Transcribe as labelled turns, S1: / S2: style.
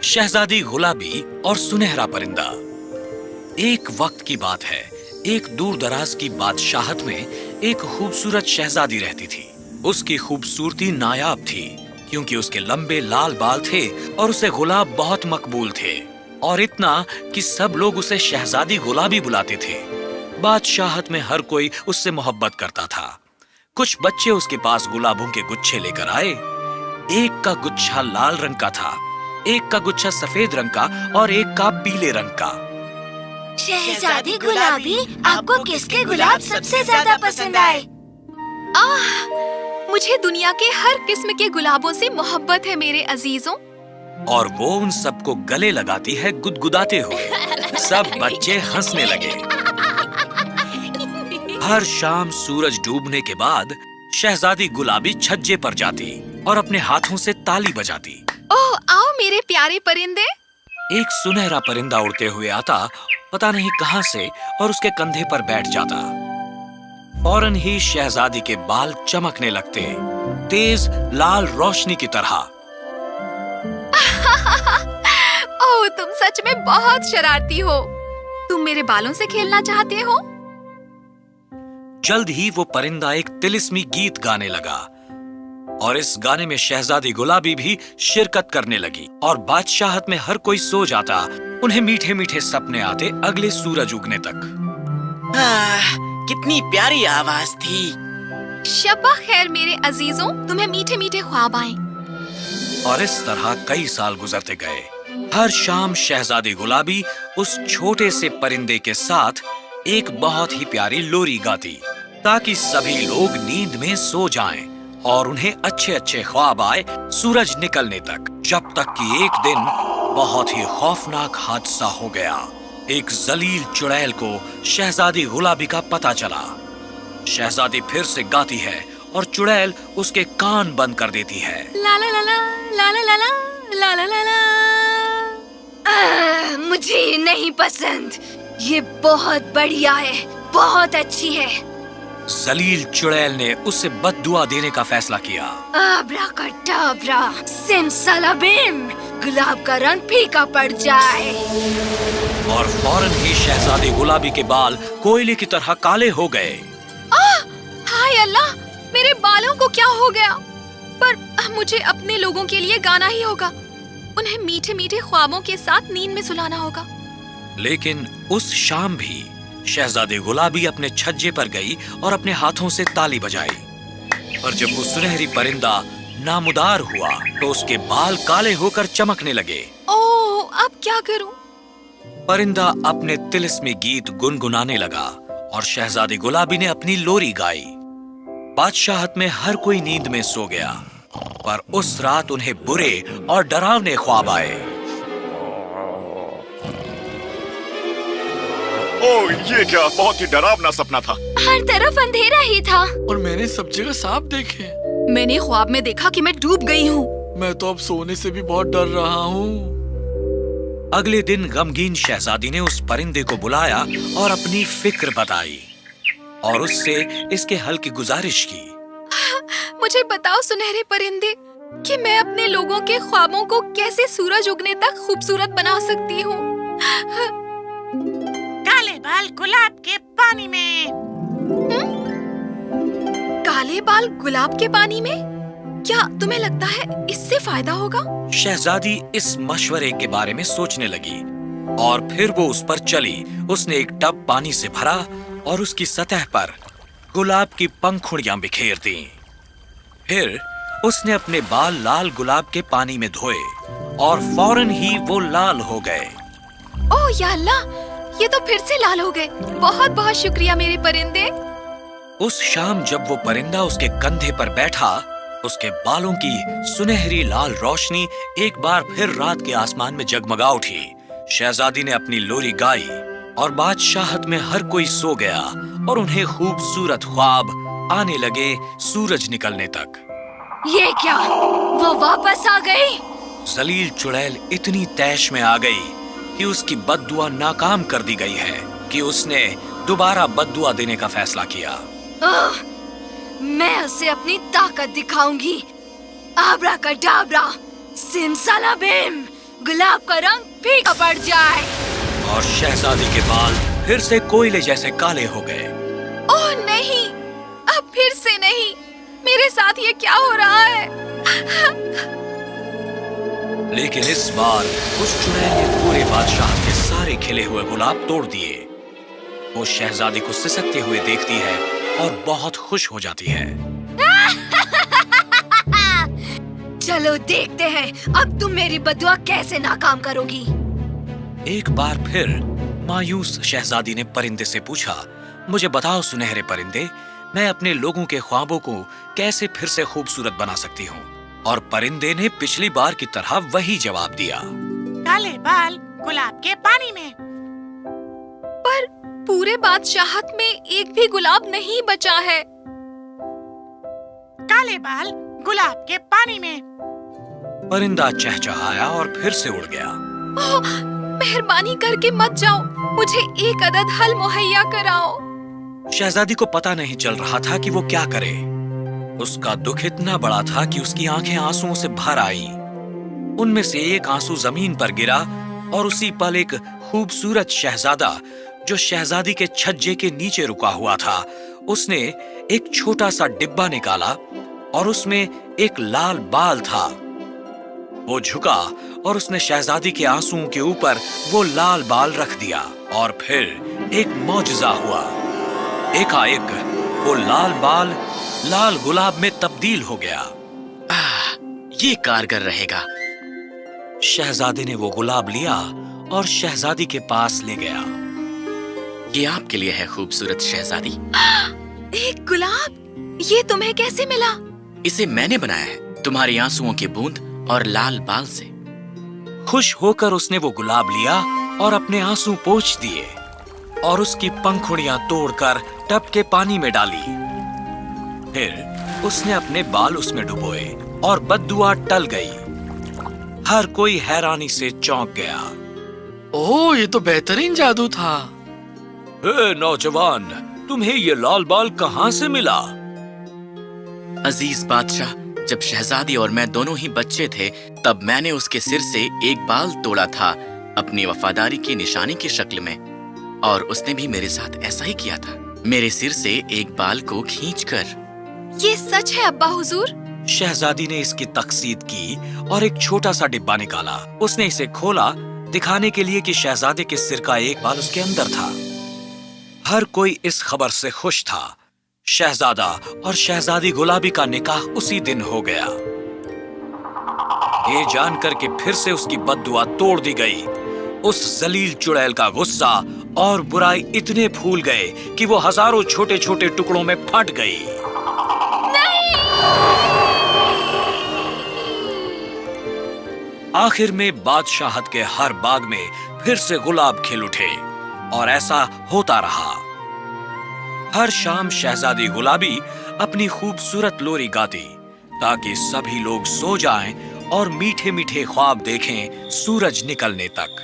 S1: शहजादी गुलाबी और सुनहरा परिंदा। एक वक्त की बात है, एक दूर दराज की बादशाहत में एक खूबसूरत शहजादी रहती थी। उसकी खूबसूरती नायाब थी क्योंकि उसके लंबे लाल बाल थे और उसे गुलाब बहुत मकबूल थे, और इतना कि सब लोग उसे शहजादी गुलाबी बुलाते थे। बादशाहत में हर कोई उससे मोहब्बत करता था। कुछ बच्चे उसके पास गुलाबों के गुच्छे लेकर आए। एक का गुच्छा लाल रंग का था, एक का गुच्छा सफेद रंग का और एक का पीले रंग का।
S2: शहजादी गुलाबी, आपको किसके गुलाब सबसे ज्यादा पसंद आए?
S3: मुझे दुनिया के हर किस्म के गुलाबों से मोहब्बत है मेरे अजीजों।
S1: और वो उन सबको गले लगाती है गुदगुदाते हुए। सब बच्चे हंसने लगे। हर शाम सूरज डूबने के बाद शहजादी गुलाबी छज्जे पर जाती और अपने हाथों से ताली बजाती।
S3: ओह, आओ मेरे प्यारे परिंदे।
S1: एक सुनहरा परिंदा उड़ते हुए आता, पता नहीं कहां से, और उसके कंधे पर बैठ जाता। फौरन ही शहजादी के बाल चमकने लगते, तेज लाल रोशनी की तरह।
S3: ओह, तुम सच में बहुत शरारती हो। तुम मेरे बालों से खेलना चाहते हो?
S1: जल्द ही वो परिंदा एक तिलिस्मी गीत गाने लगा, और इस गाने में शहजादी गुलाबी भी शिरकत करने लगी। और बादशाहत में हर कोई सो जाता। उन्हें मीठे मीठे सपने आते अगले सूरज उगने तक।
S4: कितनी प्यारी आवाज थी।
S3: शब्बा खैर मेरे अजीजों, तुम्हें मीठे मीठे ख्वाब आए।
S1: और इस तरह कई साल गुजरते गए। हर शाम शहजादी गुलाबी उस छोटे से परिंदे के साथ एक बहुत ही प्यारी लोरी गाती, ताकि सभी लोग नींद में सो जाएं और उन्हें अच्छे अच्छे ख्वाब आए सूरज निकलने तक। जब तक कि एक दिन बहुत ही खौफनाक हादसा हो गया। एक जलील चुड़ैल को शहजादी गुलाबी का पता चला। शहजादी फिर से गाती है और चुड़ैल उसके कान बंद कर देती है।
S3: ला ला ला ला ला ला ला ला ला ला ला।
S2: मुझे नहीं पसंद। ये बहुत बढ़िया है, बहुत अच्छी है।
S1: जलील चुड़ैल ने उसे बद्दुआ देने का फैसला किया।
S2: आब्राकडाब्रा, सिमसलाबिम, गुलाब का रंग फीका पड़ जाए।
S1: और फौरन ही शहजादी गुलाबी के बाल कोयले की तरह काले हो गए।
S3: हाय अल्लाह, मेरे बालों को क्या हो गया? पर मुझे अपने लोगों के लिए गाना ही होगा। उन्हें मीठे मीठे ख्वाबों के साथ नींद में सुलाना होगा।
S1: लेकिन उस शाम भी शहजादी गुलाबी अपने छज्जे पर गई और अपने हाथों से ताली बजाई। और जब वो सुनहरी परिंदा नामुदार हुआ तो उसके बाल काले होकर चमकने लगे।
S3: ओह, अब क्या करूं?
S1: परिंदा अपने तिलिस्मी गीत गुनगुनाने लगा और शहजादी गुलाबी ने अपनी लोरी गाई। बादशाहत में हर कोई नींद में सो गया, पर उस रात उन्हें बुरे और डरावने ख्वाब आए।
S5: ओह, ये क्या बहुत ही डरावना सपना था।
S2: हर तरफ अंधेरा ही था।
S6: और मैंने सब जगह सांप देखे।
S3: मैंने ख्वाब में देखा कि मैं डूब गई हूँ।
S6: मैं तो अब सोने से भी बहुत डर रहा हूँ।
S1: अगले दिन गमगीन शहजादी ने उस परिंदे को बुलाया और अपनी फिक्र बताई और उससे इसके हल की गुजारिश की।
S3: मुझे बताओ सुनहरे परिंदे कि मैं अपने लोगों के ख्वाबों को कैसे सूरज उगने तक खूबसूरत बना सकती हूँ।
S4: काले बाल गुलाब के पानी में।
S3: काले बाल गुलाब के पानी में? क्या तुम्हें लगता है इससे फायदा होगा?
S1: शहजादी इस मशवरे के बारे में सोचने लगी और फिर वो उस पर चली। उसने एक टब पानी से भरा और उसकी सतह पर गुलाब की पंखुड़ियां बिखेर दी। फिर उसने अपने बाल लाल गुलाब के पानी में धोए और फौरन ही वो लाल हो गए।
S3: ओह या अल्लाह, ये तो फिर से लाल हो गए। बहुत बहुत शुक्रिया मेरे परिंदे।
S1: उस शाम जब वो परिंदा उसके कंधे पर बैठा, उसके बालों की सुनहरी लाल रोशनी एक बार फिर रात के आसमान में जगमगा उठी। शहजादी ने अपनी लोरी गाई और बादशाहत में हर कोई सो गया और उन्हें खूबसूरत ख्वाब आने लगे सूरज निकलने तक।
S2: ये क्या? वो वापस आ गई?
S1: जलील चुड़ैल इतनी तैश में आ गई कि उसकी बद्दुआ नाकाम कर दी गई है कि उसने दोबारा बद्दुआ देने का फैसला किया।
S2: मैं उसे अपनी ताकत दिखाऊंगी। आब्राकडाब्रा, सिमसलाबिम, गुलाब का रंग फीका पड़ जाए।
S1: और शहजादी के बाल फिर से कोयले जैसे काले हो गए।
S3: ओह नहीं, अब फिर से नहीं। मेरे साथ ये क्या हो रहा है?
S1: लेकिन इस बार उस चुड़ैल ने पूरे बादशाह के सारे खिले हुए गुलाब तोड़ दिए। वो शहजादी को सिसकते हुए देखती है और बहुत खुश हो जाती है।
S2: चलो देखते हैं अब तुम मेरी बदुआ कैसे नाकाम करोगी।
S1: एक बार फिर मायूस शहजादी ने परिंदे से पूछा, मुझे बताओ सुनहरे परिंदे, मैं अपने लोगों के ख्वाबों को कैसे फिर से खूबसूरत बना सकती हूँ? और परिंदे ने पिछली बार की तरह वही जवाब दिया।
S4: काले बाल गुलाब के पानी में।
S3: पर पूरे बादशाहत में एक भी गुलाब नहीं बचा है।
S4: काले बाल गुलाब के पानी में।
S1: परिंदा चहचहाया और फिर से उड़ गया।
S3: ओह, मेहरबानी करके मत जाओ, मुझे एक अदद हल मुहैया कराओ।
S1: शहजादी को पता नहीं चल रहा था कि वो क्या करे। उसका दुख इतना बड़ा था कि उसकी आंखें आंसुओं से भर आईं। उनमें से एक आंसू जमीन पर गिरा और उसी पल एक खूबसूरत शहजादा जो शहजादी के छज्जे के नीचे रुका हुआ था, उसने एक छोटा सा डिब्बा निकाला और उसमें एक लाल बाल था। वो झुका और उसने शहजादी के आंसुओं के ऊपर वो लाल बाल रख दिया और फिर एक मौजज़ा हुआ। एकाएक वो लाल बाल लाल गुलाब में तब्दील हो गया।
S7: ये कारगर रहेगा।
S1: शहजादे ने वो गुलाब लिया और शहजादी के पास ले गया।
S7: ये आपके लिए है खूबसूरत शहजादी।
S3: एक गुलाब, ये तुम्हें कैसे मिला?
S7: इसे मैंने बनाया है तुम्हारे आंसुओं की बूंद और लाल बाल से।
S1: खुश होकर उसने वो गुलाब लिया और अपने आंसू पोंछ दिए और उसकी पंखुड़ियां तोड़कर टब के पानी में डाली। फिर उसने अपने बाल उसमें डुबोए और बद्दुआ टल गई। हर कोई हैरानी से चौंक गया।
S6: ओह, ये तो बेहतरीन जादू था।
S1: ए नौजवान, तुम्हें ये लाल बाल कहाँ से मिला?
S7: अजीज बादशाह, जब शहजादी और मैं दोनों ही बच्चे थे, तब मैंने उसके सिर से एक बाल तोड़ा था अपनी वफादारी की निशानी की शक्ल में, और उसने भी मेरे साथ ऐसा ही किया था, मेरे सिर से एक बाल को खींचकर।
S3: ये सच है अब्बा हुजूर?
S1: शहजादी ने इसकी तकसीद की और एक छोटा सा डिब्बा निकाला। उसने इसे खोला, दिखाने के लिए कि शहजादे के सिर का एक बाल उसके अंदर था। हर कोई इस खबर से खुश था। शहजादा और शहजादी गुलाबी का निकाह उसी दिन हो गया। ये जानकर कि फिर से उसकी बद्दुआ तोड़ दी गई, उस जलील चुड़ैल का गुस्सा और बुराई इतने फूल गए कि वो हजारों छोटे छोटे टुकड़ों में फट गई। आखिर में बादशाहत के हर बाग में फिर से गुलाब खिल उठे और ऐसा होता रहा। हर शाम शहजादी गुलाबी अपनी खूबसूरत लोरी गाती ताकि सभी लोग सो जाएं और मीठे मीठे ख्वाब देखें सूरज निकलने तक।